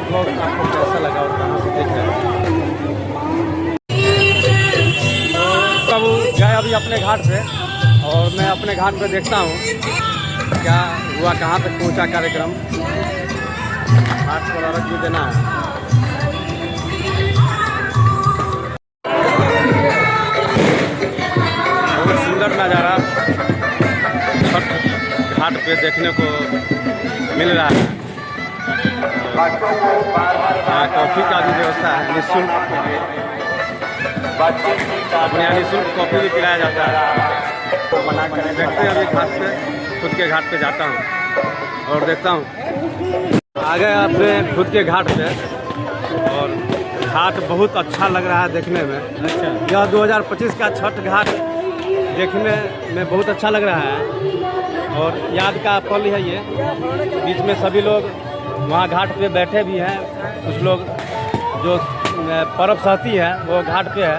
Blog आपको कैसा लगा और कहाँ से देख रहे हैं। प्रभु गए अभी अपने घाट पे और मैं अपने घाट पे देखता हूँ क्या हुआ, कहाँ तक पहुँचा कार्यक्रम। घाट को अर्घ भी देना है। बहुत सुंदर नज़ारा छठ घाट पे देखने को मिल रहा है। कॉफ़ी का भी व्यवस्था है निःशुल्क, अपने यहाँ निःशुल्क कॉफ़ी भी पिलाया जाता है। देखते हैं अभी घाट पे, खुद के घाट पे जाता हूँ और देखता हूँ। आ गए अपने खुद के घाट पे और घाट बहुत अच्छा लग रहा है देखने में। अच्छा, यह 2025 का छठ घाट देखने में बहुत अच्छा लग रहा है और याद का पल है ये। बीच में सभी लोग वहाँ घाट पे बैठे भी हैं। कुछ लोग जो पर्व सहती है वो घाट पे है,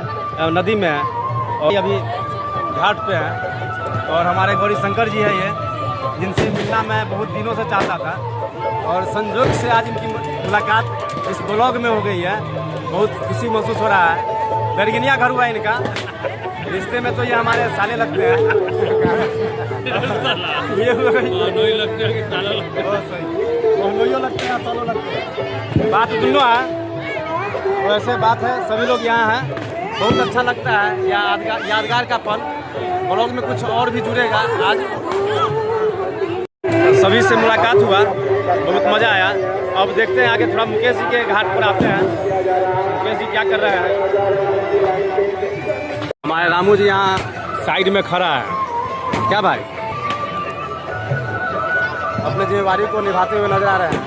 नदी में है और अभी घाट पे है। और हमारे गौरी शंकर जी है ये, जिनसे मिलना मैं बहुत दिनों से चाहता था और संजोग से आज इनकी मुलाकात इस ब्लॉग में हो गई है। बहुत खुशी महसूस हो रहा है। बैरगनिया घर हुआ इनका, रिश्ते में तो ये हमारे साले लगते हैं। ये लगते हैं, सालों लगते हैं। बात दोनों है, वैसे बात है। सभी लोग यहाँ हैं, बहुत अच्छा लगता है। यादगार का पल। ब्लॉग में कुछ और भी जुड़ेगा। आज सभी से मुलाकात हुआ, बहुत मज़ा आया। अब देखते हैं आगे, थोड़ा मुकेश जी के घाट पर आते हैं। मुकेश जी क्या कर रहे हैं। हमारे रामू जी यहाँ साइड में खड़ा है। क्या भाई, अपने जिम्मेवारी को निभाते हुए नजर आ रहे हैं।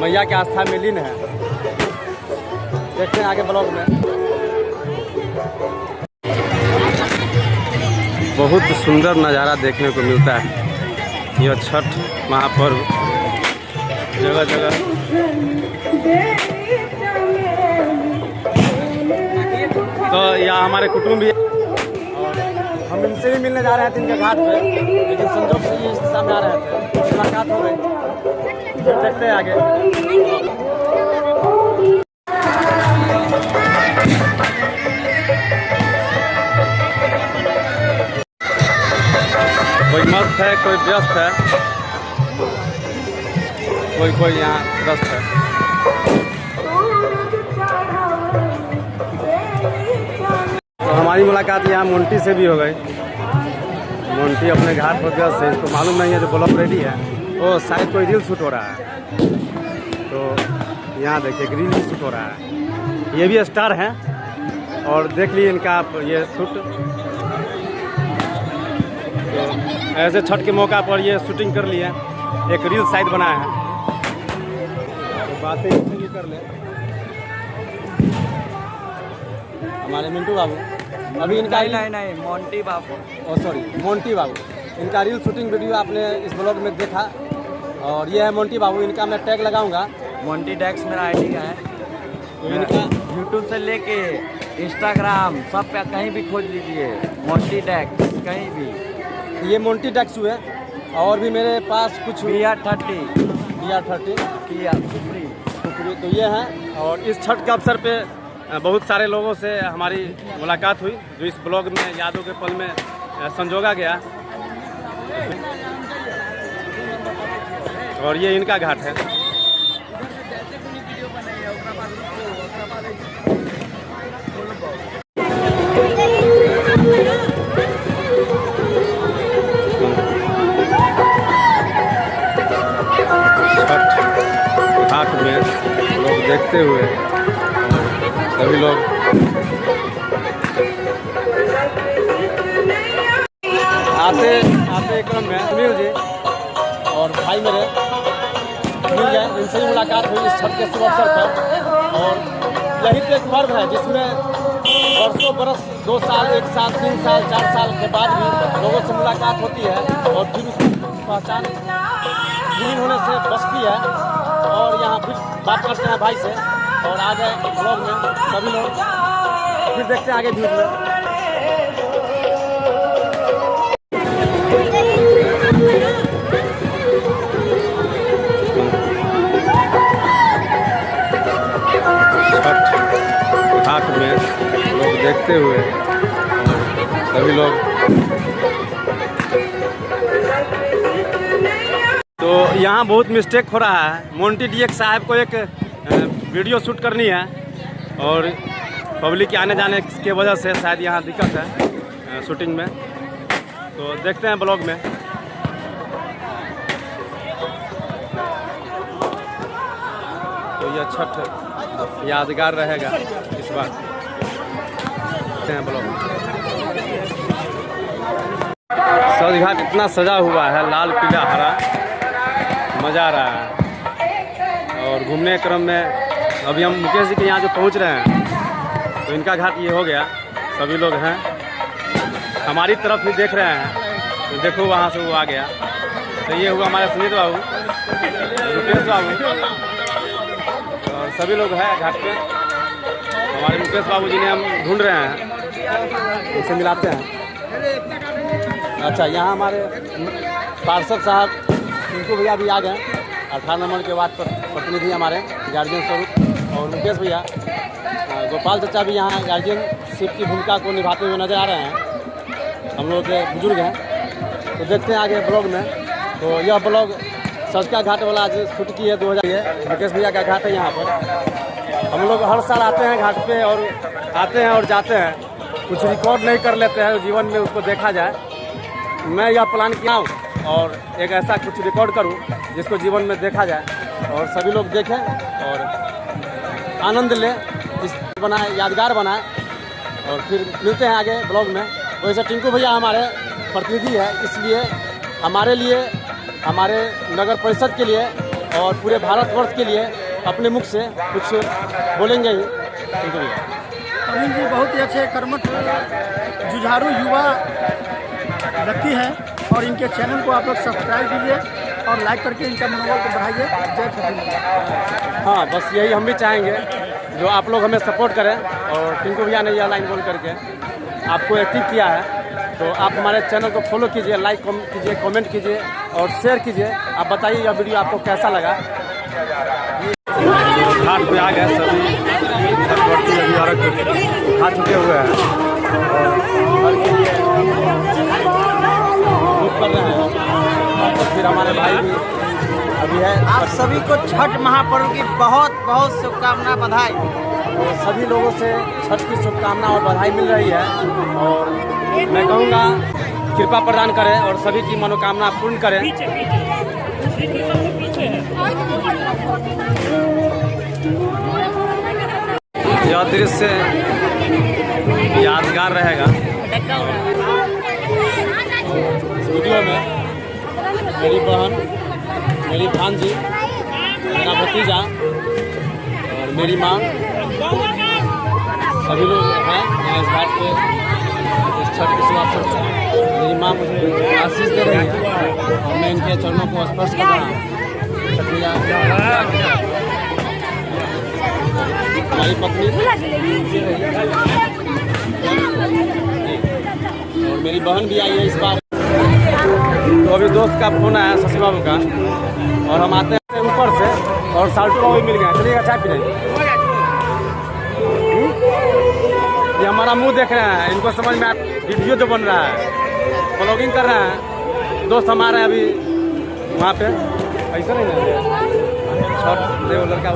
मैया के आस्था में लीन है। देखते हैं आगे ब्लॉग में। बहुत सुंदर नज़ारा देखने को मिलता है। यह छठ महापर्व जगह जगह। तो यहाँ हमारे कुटुंब भी, और हम इनसे भी मिलने जा रहे थे इनके घाट पे, लेकिन संजोग से ये सामने आ रहे थे, मुलाकात हो गई। फिर देखते हैं आगे। कोई मस्त है, कोई व्यस्त है, कोई यहाँ व्यस्त है। तो हमारी मुलाकात यहाँ मोंटी से भी हो गई। मोंटी अपने घाट पर व्यस्त है, इसको मालूम नहीं है जो ब्लॉग रेडी है। वो शायद कोई रील शूट हो रहा है। तो यहाँ देखिए रील शूट हो रहा है। ये भी स्टार हैं और देख लीजिए इनका आप ये शूट। तो ऐसे छठ के मौका पर ये शूटिंग कर लिए, एक रील शायद बनाया है। तो बातें इससे भी कर ले हमारे मिंटू बाबू। अभी इनका नहीं मोंटी बाबू, सॉरी मोंटी बाबू। इनका रील शूटिंग वीडियो आपने इस ब्लॉग में देखा। और ये है मोंटी बाबू, इनका मैं टैग लगाऊंगा। मोंटी डेक्स मेरा आईडी का है। तो इनका यूट्यूब से लेके इंस्टाग्राम सब पे कहीं भी खोज लीजिए मोंटी डेक्स, कहीं भी। ये मोंटी डेक्स है। और भी मेरे पास कुछ BR30 तो ये हैं। और इस छठ के अवसर पे बहुत सारे लोगों से हमारी मुलाकात हुई, जो इस ब्लॉग में यादों के पल में संजोगा गया। और ये इनका घाट है। घाट में लोग देखते हुए सभी लोग आते क्रम में सुनील जी और भाई मेरे मिल गए, इनसे भी मुलाकात हुई इस छठ के शुभ अवसर पर। और यही तो एक पर्व है जिसमें वर्षों बरस 2 साल, 1 साल, 3 साल, 4 साल के बाद भी लोगों से मुलाकात होती है और फिर उसकी पहचान विलीन होने से बचती है। और यहाँ फिर बात करते हैं भाई से और आ गए ब्लॉग में सभी लोग। फिर देखते हैं आगे व्यूज में। देखते हुए सभी लोग। तो यहाँ बहुत मिस्टेक हो रहा है। मोंटी डीएक्स साहब को एक वीडियो शूट करनी है और पब्लिक के आने जाने के वजह से शायद यहाँ दिक्कत है शूटिंग में। तो देखते हैं ब्लॉग में। तो यह छठ यादगार रहेगा इस बार। देखते हैं ब्लॉग में। सज घाट इतना सजा हुआ है, लाल पीला हरा, मज़ा आ रहा है। और घूमने क्रम में अभी हम मुकेश जी के यहाँ जो पहुँच रहे हैं तो इनका घाट ये हो गया। सभी लोग हैं, हमारी तरफ भी देख रहे हैं। तो देखो वहाँ से वो आ गया। तो ये हुआ हमारे सुनीत बाबू, रुपेश बाबू और सभी लोग हैं घाट पे। हमारे मुकेश बाबू जिन्हें हम ढूंढ रहे हैं, उनसे मिलाते हैं। अच्छा, यहाँ हमारे पार्षद साहब टिंकू भैया भी आ गए, 18 नंबर के वार्ड पर प्रतिनिधि हमारे गार्जियन स्वरूप। और मुकेश भैया, गोपाल चाचा भी यहाँ गार्जियनशिप की भूमिका को निभाते हुए नजर आ रहे हैं। हम लोग के बुजुर्ग हैं। तो देखते हैं आगे ब्लॉग में। तो यह ब्लॉग सजका घाट वाला आज शूट की है 2000। मुकेश भैया का घाट है यहाँ पर। हम लोग हर साल आते हैं घाट पे और आते हैं और जाते हैं, कुछ रिकॉर्ड नहीं कर लेते हैं जीवन में, उसको देखा जाए। मैं यह प्लान किया हूँ और एक ऐसा कुछ रिकॉर्ड करूँ जिसको जीवन में देखा जाए और सभी लोग देखें और आनंद लें, इस बनाए यादगार बनाए। और फिर मिलते हैं आगे ब्लॉग में। वैसे टिंकू भैया हमारे प्रतिनिधि है, इसलिए हमारे लिए, हमारे नगर परिषद के लिए और पूरे भारतवर्ष के लिए अपने मुख से कुछ बोलेंगे ही। टिंकू भैया अरविंद जी बहुत ही अच्छे कर्मठ जुझारू युवा व्यक्ति हैं और इनके चैनल को आप लोग सब्सक्राइब कीजिए और लाइक करके इनका मनोबल को बढ़ाइए। जय छठी। हाँ, बस यही हम भी चाहेंगे, जो आप लोग हमें सपोर्ट करें। और टिंकू भैया ने यह लाइन बोल करके आपको एक्टिव किया है, तो आप हमारे चैनल को फॉलो कीजिए, लाइक कीजिए, कमेंट कीजिए और शेयर कीजिए। आप बताइए यह वीडियो आपको कैसा लगा। घाट पे आ गए सभी, अभी अर्घ खा चुके हुए हैं और के लिए बुक कर रहे हैं। और फिर हमारे भाई भी अभी है। आप सभी को छठ महापर्व की बहुत बहुत शुभकामना, बधाई। तो सभी लोगों से छठ की शुभकामना और बधाई मिल रही है। और मैं कहूँगा कृपा प्रदान करें और सभी की मनोकामना पूर्ण करें। यह दृश्य यादगार रहेगा। इस वीडियो में मेरी बहन, मेरी भांजी, मेरा भतीजा और मेरी माँ, सभी लोग हैं यहाँ इस घाट पे इस छठ के शुभ अवसर पर। मेरी माँ मुझे आशीष दे रही है और मैं इनके चरणों को स्पर्श कर रहा हूँ। हमारी पत्नी और मेरी बहन भी आई है इस बार। तो अभी दोस्त का फोन आया शशि बाबू का और हम आते हैं ऊपर से और साल्टू बाबू भी मिल गए। चलिएगा चाय पीने। ये हमारा मुंह देख रहे हैं, इनको समझ में वीडियो जो बन रहा है, ब्लॉगिंग कर रहे हैं। दोस्त हमारे अभी वहाँ पे ऐसा नहीं है, छठ लड़का